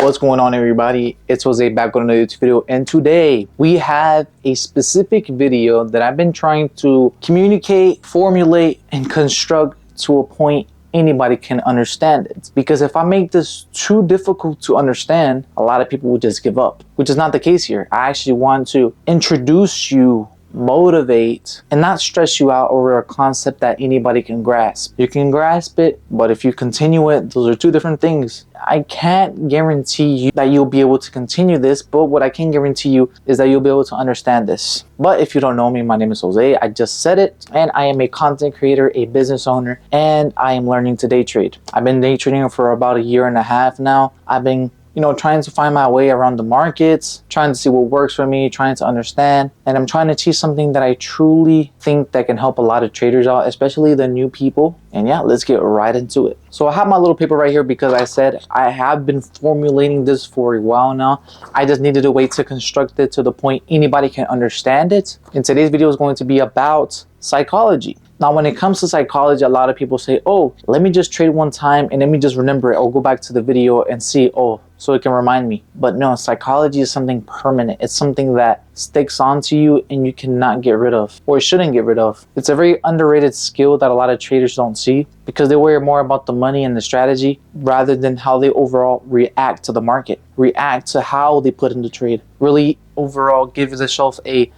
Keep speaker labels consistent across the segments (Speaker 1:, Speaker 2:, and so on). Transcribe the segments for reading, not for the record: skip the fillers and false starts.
Speaker 1: What's going on, everybody? It's Jose back with another YouTube video, and today we have a specific video that I've been trying to communicate, formulate, and construct to a point anybody can understand it. Because if I make this too difficult to understand, a lot of people will just give up, which is not the case here. I actually want to introduce you, motivate, and not stress you out over a concept that anybody can grasp. You can grasp it, but if you continue it, those are two different things. I can't guarantee you that you'll be able to continue this, but what I can guarantee you is that you'll be able to understand this. But if you don't know me, my name is Jose. I just said it, and I am a content creator, a business owner, and I am learning to day trade. I've been day trading for about 1.5 years now. I've been trying to find my way around the markets, trying to see what works for me, trying to understand. And I'm trying to teach something that I truly think that can help a lot of traders out, especially the new people. And yeah, let's get right into it. So I have my little paper right here because I said I have been formulating this for a while now. I just needed a way to construct it to the point anybody can understand it. And today's video is going to be about psychology. Now, when it comes to psychology, a lot of people say, oh, let me just trade one time and let me just remember it, or go back to the video and see, oh, so it can remind me. But no, psychology is something permanent. It's something that sticks onto you and you cannot get rid of, or shouldn't get rid of. It's a very underrated skill that a lot of traders don't see because they worry more about the money and the strategy rather than how they overall react to the market, react to how they put in the trade, really overall give themselves a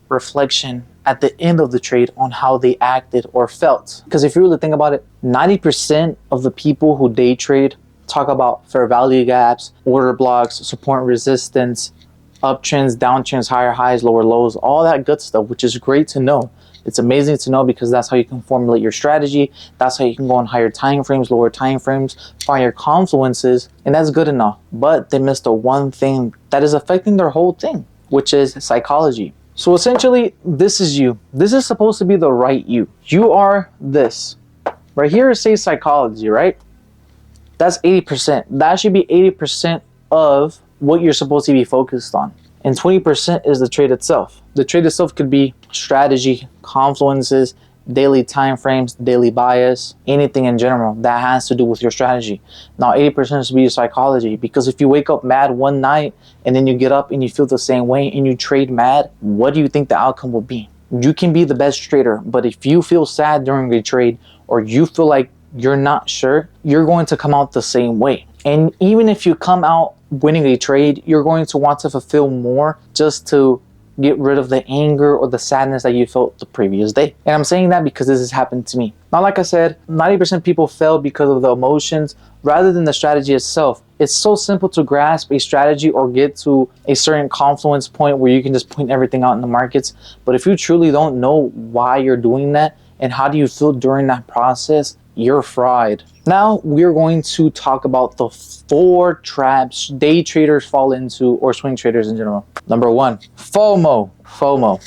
Speaker 1: reflection at the end of the trade on how they acted or felt. Because if you really think about it, 90% of the people who day trade talk about fair value gaps, order blocks, support and resistance, uptrends, downtrends, higher highs, lower lows, all that good stuff, which is great to know. It's amazing to know because that's how you can formulate your strategy. That's how you can go on higher time frames, lower time frames, find your confluences, and that's good enough. But they missed the one thing that is affecting their whole thing, which is psychology. So essentially, this is you. This is supposed to be the right you. You are this. Right here it says psychology, right? That's 80%. That should be 80% of what you're supposed to be focused on. And 20% is the trade itself. The trade itself could be strategy, confluences, daily time frames, daily bias, anything in general that has to do with your strategy. Now 80% should be your psychology, because if you wake up mad one night and then you get up and you feel the same way and you trade mad, what do you think the outcome will be? You can be the best trader, but if you feel sad during a trade or you feel like you're not sure, you're going to come out the same way. And even if you come out winning a trade, you're going to want to fulfill more just to get rid of the anger or the sadness that you felt the previous day. And I'm saying that because this has happened to me. Now, like I said, 90% people fail because of the emotions rather than the strategy itself. It's so simple to grasp a strategy or get to a certain confluence point where you can just point everything out in the markets. But if you truly don't know why you're doing that and how do you feel during that process, you're fried. Now we're going to talk about the 4 traps day traders fall into, or swing traders in general. Number 1, FOMO. FOMO.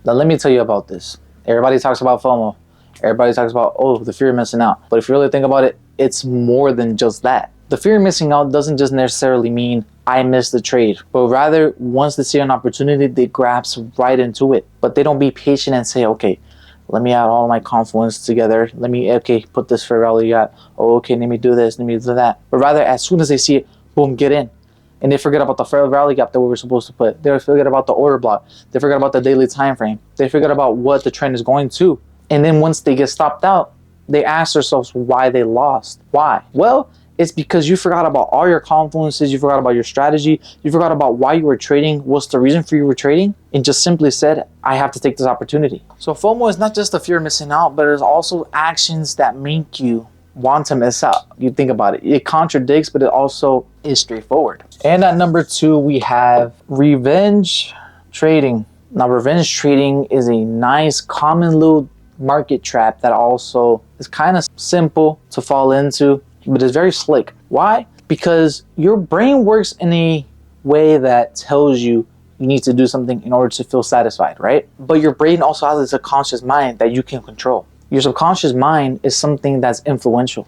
Speaker 1: Now let me tell you about this. Everybody talks about FOMO. Everybody talks about, oh, the fear of missing out. But if you really think about it, it's more than just that. The fear of missing out doesn't just necessarily mean I missed the trade, but rather once they see an opportunity, they grasp right into it. But they don't be patient and say, okay, let me add all my confluence together. Let me, okay, put this fair value gap. Oh, okay, let me do this, let me do that. But rather, as soon as they see it, boom, get in. And they forget about the fair value gap that we were supposed to put. They forget about the order block. They forget about the daily time frame. They forget about what the trend is going to. And then once they get stopped out, they ask themselves why they lost. Why? Well, it's because you forgot about all your confluences, you forgot about your strategy, you forgot about why you were trading, what's the reason for you were trading, and just simply said, I have to take this opportunity. So FOMO is not just the fear of missing out, but there's also actions that make you want to miss out. You think about it. It contradicts, but it also is straightforward. And at number 2, we have revenge trading. Now, revenge trading is a nice, common little market trap that also is kind of simple to fall into, but it's very slick. Why? Because your brain works in a way that tells you you need to do something in order to feel satisfied, right? But your brain also has a subconscious mind that you can control. Your subconscious mind is something that's influential.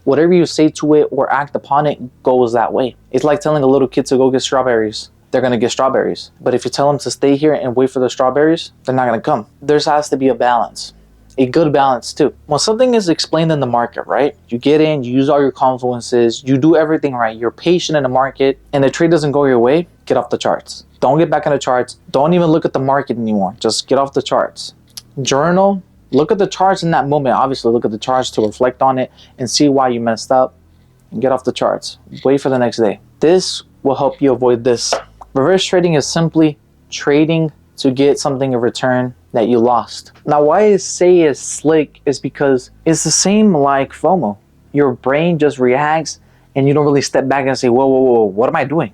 Speaker 1: Whatever you say to it or act upon it goes that way. It's like telling a little kid to go get strawberries. They're gonna get strawberries. But if you tell them to stay here and wait for the strawberries, they're not gonna come. There has to be a balance. a good balance too. When something is explained in the market, right? You get in, you use all your confluences, you do everything right, you're patient in the market, and the trade doesn't go your way, get off the charts. Don't get back on the charts. Don't even look at the market anymore. Just get off the charts. Journal. Look at the charts in that moment. Obviously, look at the charts to reflect on it and see why you messed up. And get off the charts. Wait for the next day. This will help you avoid this. Reverse trading is simply trading to get something in return that you lost. Now, why I say it's slick is because it's the same like FOMO. Your brain just reacts and you don't really step back and say, whoa, whoa, whoa, what am I doing?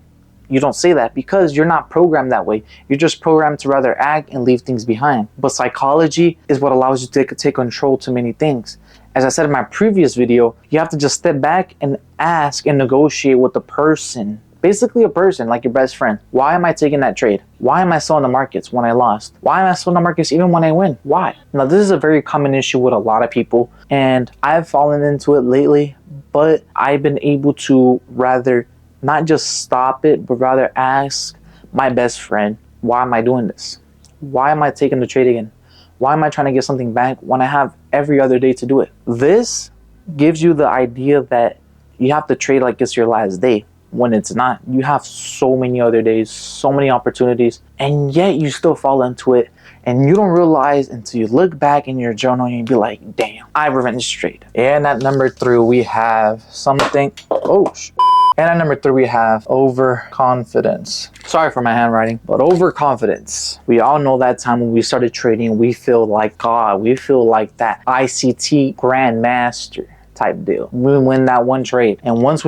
Speaker 1: You don't say that because you're not programmed that way. You're just programmed to rather act and leave things behind. But psychology is what allows you to take control to many things. As I said in my previous video, you have to just step back and ask and negotiate with the person. Basically a person, like your best friend. Why am I taking that trade? Why am I still in the markets when I lost? Why am I still in the markets even when I win? Why? Now, this is a very common issue with a lot of people, and I've fallen into it lately, but I've been able to rather not just stop it, but rather ask my best friend, why am I doing this? Why am I taking the trade again? Why am I trying to get something back when I have every other day to do it? This gives you the idea that you have to trade like it's your last day, when it's not. You have so many other days, so many opportunities, and yet you still fall into it, and you don't realize until you look back in your journal and you be like, damn, I revenge trade. And at number 3, we have something, and at number 3, we have overconfidence. Sorry for my handwriting, but overconfidence. We all know that time when we started trading, we feel like God. We feel like that ICT grandmaster type deal. We win that one trade, and once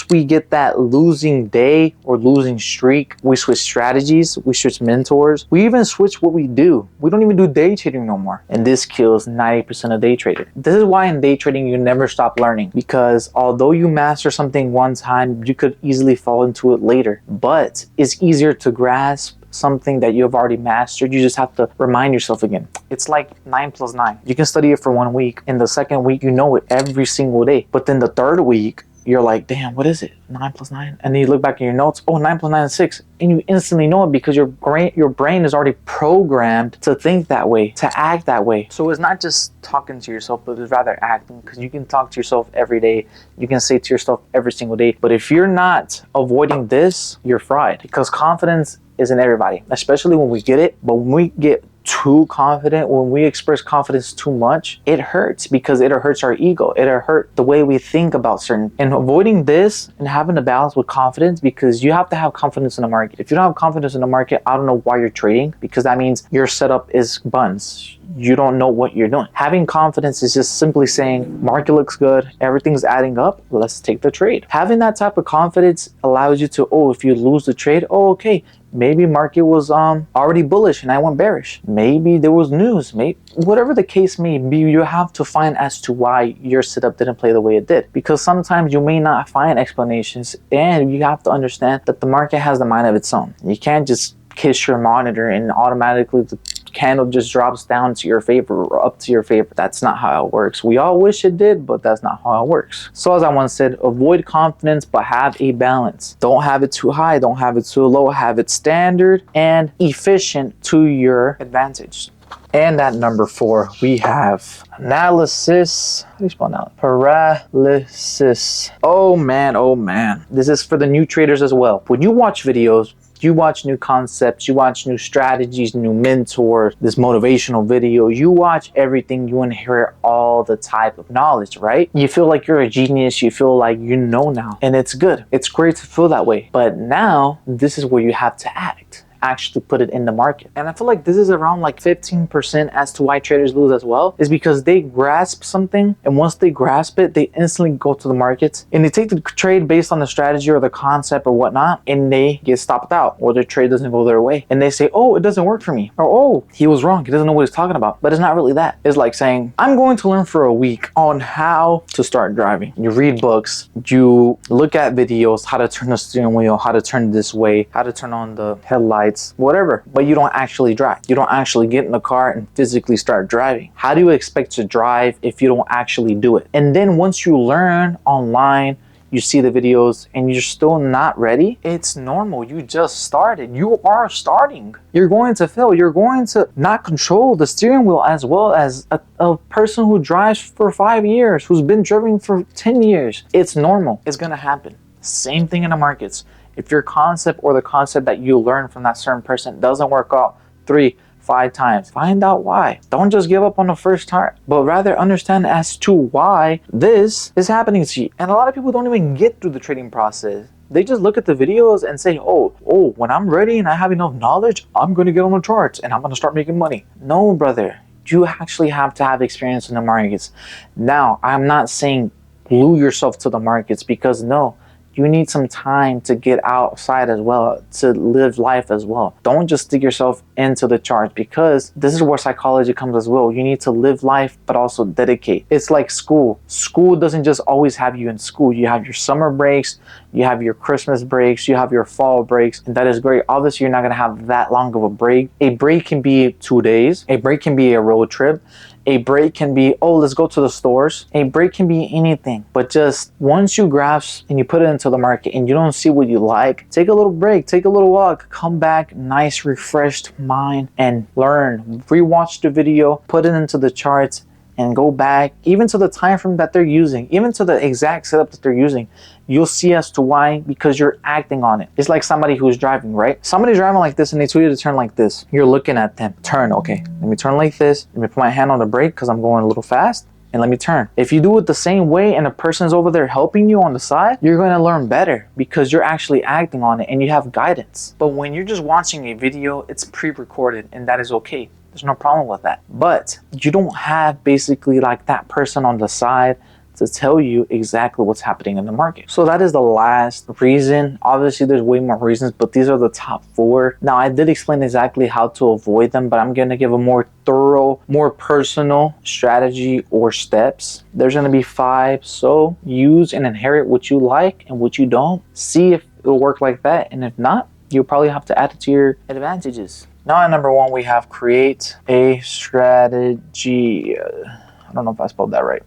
Speaker 1: we get that losing day or losing streak, we switch strategies, we switch mentors, we even switch what we do. We don't even do day trading no more, and this kills 90% of day traders. This is why in day trading you never stop learning, because although you master something one time, you could easily fall into it later, but it's easier to grasp something that you've already mastered. You just have to remind yourself again. It's like 9 plus 9. You can study it for 1 week. In the second week, you know it every single day. But then the third week, you're like, damn, what is it? 9 plus 9? And then you look back in your notes, 9 plus 9 is 6. And you instantly know it because your brain is already programmed to think that way, to act that way. So it's not just talking to yourself, but it's rather acting, because you can talk to yourself every day. You can say to yourself every single day. But if you're not avoiding this, you're fried, because confidence is in everybody, especially when we get it. But when we get too confident, when we express confidence too much, it hurts, because it hurts our ego. It hurts the way we think about certain. And avoiding this and having a balance with confidence, because you have to have confidence in the market. If you don't have confidence in the market, I don't know why you're trading, because that means your setup is buns. You don't know what you're doing. Having confidence is just simply saying, market looks good, everything's adding up, let's take the trade. Having that type of confidence allows you to, if you lose the trade, okay, maybe market was already bullish and I went bearish. Maybe there was news. Maybe whatever the case may be, you have to find as to why your setup didn't play the way it did. Because sometimes you may not find explanations, and you have to understand that the market has the mind of its own. You can't just kiss your monitor and automatically the candle just drops down to your favor or up to your favor. That's not how it works. We all wish it did, but that's not how it works. So as I once said, avoid confidence, but have a balance. Don't have it too high, don't have it too low. Have it standard and efficient to your advantage. And at number 4, we have analysis. How do you spell now? Paralysis. Oh man. This is for the new traders as well. When you watch videos, you watch new concepts, you watch new strategies, new mentors, this motivational video, you watch everything, you inherit all the type of knowledge, right? You feel like you're a genius, you feel like you know now, and it's good. It's great to feel that way. But now, this is where you have to act. Actually put it in the market. And I feel like this is around like 15% as to why traders lose as well, is because they grasp something, and once they grasp it, they instantly go to the markets and they take the trade based on the strategy or the concept or whatnot, and they get stopped out, or their trade doesn't go their way, and they say, it doesn't work for me, or he was wrong, he doesn't know what he's talking about. But it's not really that. It's like saying, I'm going to learn for a week on how to start driving. You read books, you look at videos, how to turn the steering wheel, how to turn this way, how to turn on the headlights, whatever, but you don't actually drive. You don't actually get in the car and physically start driving. How do you expect to drive if you don't actually do it? And then once you learn online, you see the videos and you're still not ready, it's normal. You just started. You are starting. You're going to fail. You're going to not control the steering wheel as well as a person who drives for 5 years, who's been driving for 10 years. It's normal. It's going to happen. Same thing in the markets. If your concept or the concept that you learn from that certain person doesn't work out 3-5 times, find out why. Don't just give up on the first time, but rather understand as to why this is happening to you. And a lot of people don't even get through the trading process. They just look at the videos and say, oh, when I'm ready and I have enough knowledge, I'm going to get on the charts and I'm going to start making money. No, brother. You actually have to have experience in the markets. Now, I'm not saying glue yourself to the markets, because no, you need some time to get outside as well, to live life as well. Don't just stick yourself into the charts, because this is where psychology comes as well. You need to live life, but also dedicate. It's like school. School doesn't just always have you in school. You have your summer breaks, you have your Christmas breaks, you have your fall breaks, and that is great. Obviously, you're not gonna have that long of a break. A break can be 2 days. A break can be a road trip. A break can be, oh, let's go to the stores. A break can be anything. But just once you grasp and you put it into the market and you don't see what you like, take a little break, take a little walk, come back, nice, refreshed mind, and learn. Rewatch the video, put it into the charts, and go back, even to the time frame that they're using, even to the exact setup that they're using. You'll see as to why, because you're acting on it. It's like somebody who's driving, right? Somebody's driving like this and they tell you to turn like this. You're looking at them. Turn, okay. Let me turn like this. Let me put my hand on the brake because I'm going a little fast. And let me turn. If you do it the same way and a person's over there helping you on the side, you're going to learn better because you're actually acting on it and you have guidance. But when you're just watching a video, it's pre-recorded, and that is okay. There's no problem with that. But you don't have basically like that person on the side to tell you exactly what's happening in the market. So that is the last reason. Obviously, there's way more reasons, but these are the top 4. Now, I did explain exactly how to avoid them, but I'm going to give a more thorough, more personal strategy or steps. There's going to be 5. So use and inherit what you like and what you don't. See if it'll work like that. And if not, you'll probably have to add it to your advantages. Now at number 1, we have create a strategy. I don't know if I spelled that right.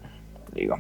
Speaker 1: There you go.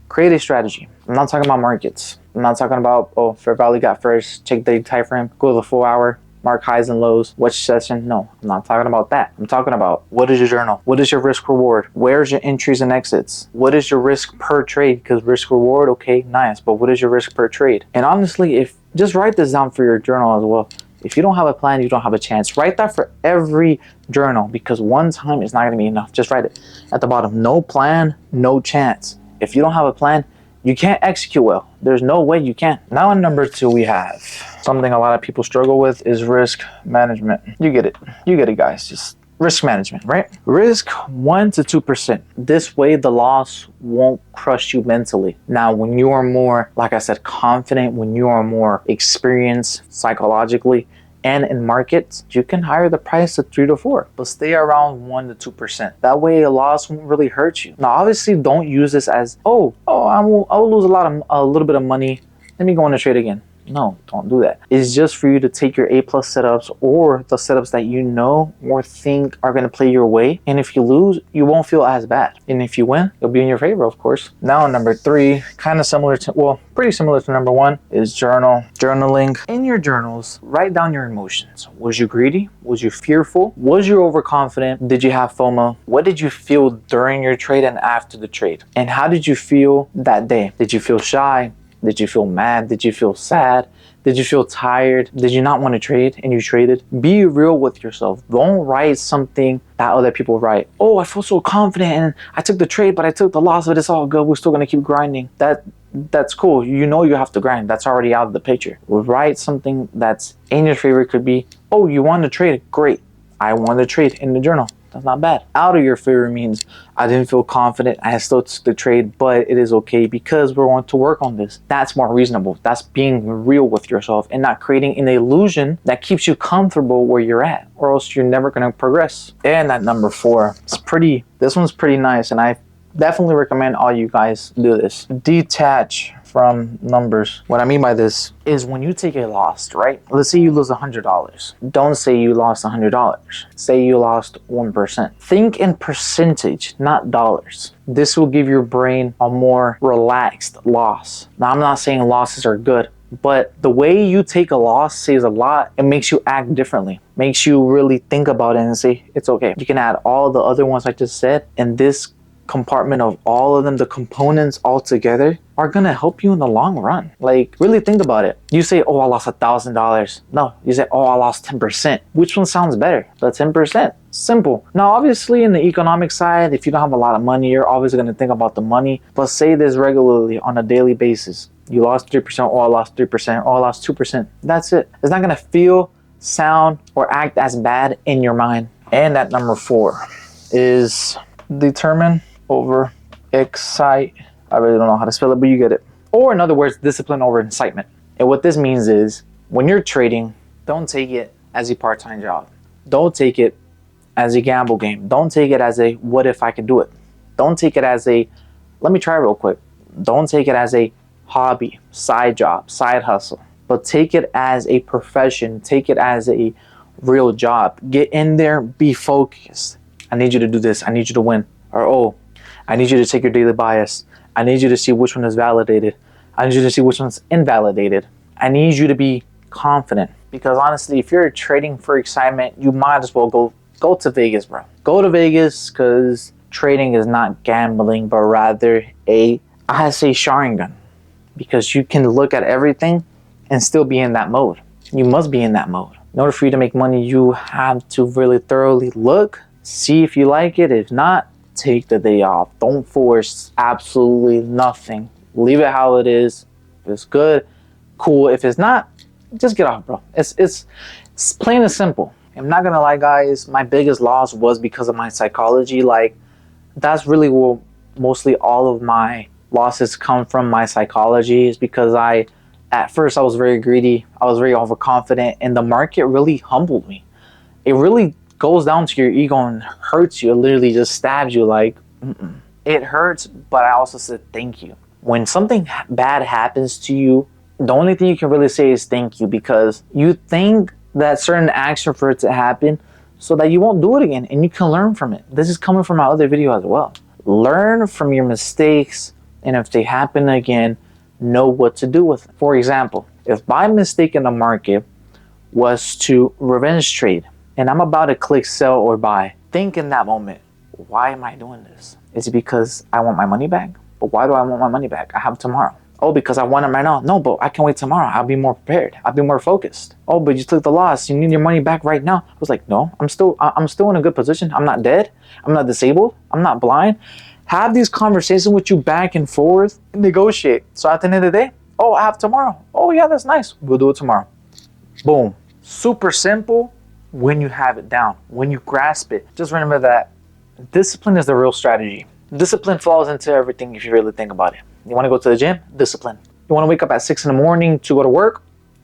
Speaker 1: Create a strategy. I'm not talking about markets. I'm not talking about, oh, fair value got first, check the time frame, go to the 4 hour, mark highs and lows, watch session. No, I'm not talking about that. I'm talking about, what is your journal? What is your risk reward? Where's your entries and exits? What is your risk per trade? Because risk reward, okay, nice, but what is your risk per trade? And honestly, if just write this down for your journal as well. If you don't have a plan, you don't have a chance. Write that for every journal, because one time is not going to be enough. Just write it at the bottom. No plan, no chance. If you don't have a plan, you can't execute well. There's no way you can. Now in number 2, we have something a lot of people struggle with is risk management. You get it. You get it, guys. Just risk management, right? Risk 1 to 2%. This way the loss won't crush you mentally. Now, when you are more, like I said, confident, when you are more experienced psychologically and in markets, you can higher the price to 3 to 4, but stay around 1 to 2%. That way a loss won't really hurt you. Now, obviously, don't use this as, I'll lose a little bit of money. Let me go on a trade again. No, don't do that. It's just for you to take your A+ setups or the setups that you know or think are going to play your way. And if you lose, you won't feel as bad. And if you win, it'll be in your favor, of course. Now, number 3, kind of similar to, well, pretty similar to number 1, is journaling. In your journals, write down your emotions. Was you greedy? Was you fearful? Was you overconfident? Did you have FOMO? What did you feel during your trade and after the trade? And how did you feel that day? Did you feel shy? Did you feel mad? Did you feel sad? Did you feel tired? Did you not want to trade and you traded? Be real with yourself. Don't write something that other people write. Oh, I feel so confident and I took the trade, but I took the loss, but it's all good. We're still going to keep grinding. That's cool. You know you have to grind. That's already out of the picture. Write something that's in your favor. It could be, oh, you want to trade? Great. I want to trade in the journal. That's not bad. Out of your favor means I didn't feel confident. I still took the trade, but it is okay because we're going to work on this. That's more reasonable. That's being real with yourself and not creating an illusion that keeps you comfortable where you're at, or else you're never going to progress. And at number 4, this one's pretty nice, and I definitely recommend all you guys do this. Detach from numbers. What I mean by this is when you take a loss, right? Let's say you lose $100. Don't say you lost $100. Say you lost 1%. Think in percentage, not dollars. This will give your brain a more relaxed loss. Now, I'm not saying losses are good, but the way you take a loss says a lot. It makes you act differently, makes you really think about it and say, it's okay. You can add all the other ones I just said, and this compartment of all of them, the components all together are gonna help you in the long run. Like, really think about it. You say, oh, I lost $1,000. No, you say, oh, I lost 10%. Which one sounds better? The 10%. Simple. Now, obviously, in the economic side, if you don't have a lot of money, you're always gonna think about the money. But say this regularly on a daily basis. You lost 3%, oh, I lost 3%, oh, I lost 2%. That's it. It's not gonna feel, sound, or act as bad in your mind. And at number 4 is determine over excite. I really don't know how to spell it, but you get it. Or in other words, discipline over incitement. And what this means is when you're trading, don't take it as a part-time job. Don't take it as a gamble game. Don't take it as a what if I can do it. Don't take it as a let me try real quick. Don't take it as a hobby, side job, side hustle. But take it as a profession. Take it as a real job. Get in there, be focused. I need you to do this. I need you to win. Or oh, I need you to take your daily bias. I need you to see which one is validated. I need you to see which one's invalidated. I need you to be confident. Because honestly, if you're trading for excitement, you might as well go to Vegas, bro. Go to Vegas, because trading is not gambling, but rather I say Sharingan. Because you can look at everything and still be in that mode. You must be in that mode. In order for you to make money, you have to really thoroughly look, see if you like it. If not, take the day off. Don't force absolutely nothing. Leave it how it is. If it's good, cool. If it's not, just get off, bro. It's plain and simple. I'm not gonna lie, guys. My biggest loss was because of my psychology. Like, that's really where mostly all of my losses come from. My psychology is because at first I was very greedy. I was very overconfident, and the market really humbled me. It really goes down to your ego and hurts you. It literally just stabs you. Like, it hurts, but I also said thank you. When something bad happens to you, the only thing you can really say is thank you, because you think that certain action for it to happen so that you won't do it again, and you can learn from it. This is coming from my other video as well. Learn from your mistakes, and if they happen again, know what to do with it. For example, if my mistake in the market was to revenge trade, and I'm about to click sell or buy, think in that moment, why am I doing this? Is it because I want my money back? But why do I want my money back? I have tomorrow. Oh, because I want it right now. No, but I can wait tomorrow. I'll be more prepared. I'll be more focused. Oh, but you took the loss. You need your money back right now. I was like, no, I'm still in a good position. I'm not dead. I'm not disabled. I'm not blind. Have these conversations with you back and forth and negotiate. So at the end of the day, oh, I have tomorrow. Oh yeah, that's nice. We'll do it tomorrow. Boom. Super simple when you have it down, when you grasp it. Just remember that discipline is the real strategy. Discipline falls into everything if you really think about it. You want to go to the gym? Discipline. You want to wake up at 6 in the morning to go to work?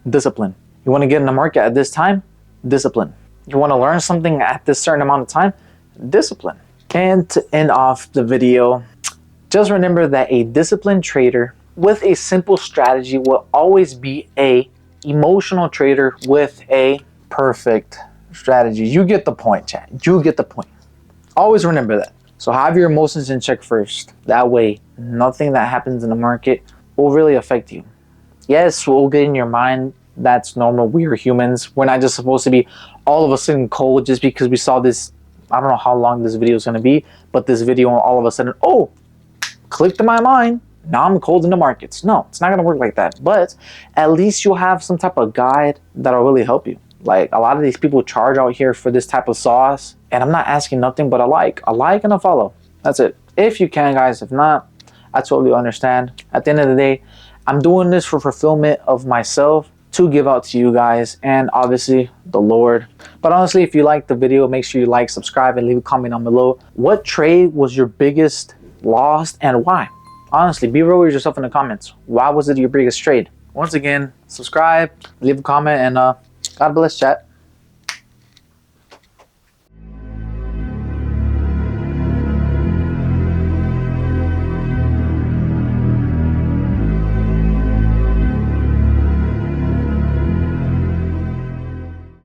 Speaker 1: Discipline. You want to get in the market at this time? Discipline. You want to learn something at this certain amount of time? Discipline. And to end off the video, just remember that a disciplined trader with a simple strategy will always be a emotional trader with a perfect strategy. You get the point, chat. You get the point. Always remember that. So have your emotions in check first. That way, nothing that happens in the market will really affect you. Yes, we'll get in your mind. That's normal. We are humans. We're not just supposed to be all of a sudden cold just because we saw this. I don't know how long this video is going to be, but this video all of a sudden, oh, clicked in my mind. Now I'm cold in the markets. No, it's not going to work like that. But at least you'll have some type of guide that'll really help you. Like, a lot of these people charge out here for this type of sauce, and I'm not asking nothing but a like and a follow. That's it. If you can, guys. If not, I totally understand. At the end of the day, I'm doing this for fulfillment of myself, to give out to you guys, and obviously the Lord. But honestly, if you liked the video, make sure you like, subscribe, and leave a comment down below. What trade was your biggest loss and why? Honestly, be real with yourself in the comments. Why was it your biggest trade? Once again, subscribe, leave a comment, and God bless, chat.